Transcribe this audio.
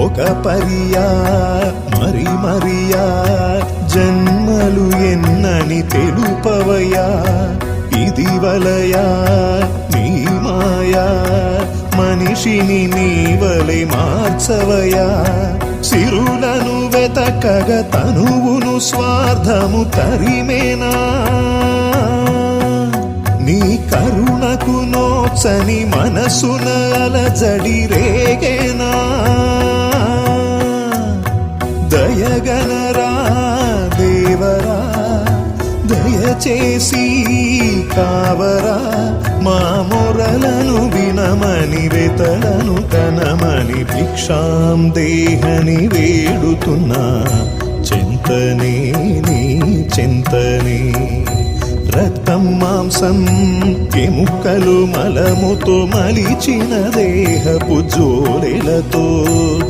ఒక మరియా మరి మరియా జన్మలు ఎన్నని తెలుపవయా ఇది వలయా నీ మాయా మనిషిని నీవలే మార్చవయా సిరులను వెతకగ తనువును స్వార్థము తరిమేనా నీ కరుణకు నోచని మనసున అలజడి రేగేనా దయగనరా దేవరా దయచేసి కావరా మా మొరలను వినమని వెతలను కనమని భిక్షాం దేహని వేడుతున్నా చింతనే నీ చింతనే రక్తం మాంసం ఎముకలు మలముతో మలిచిన దేహపు జోలెలతో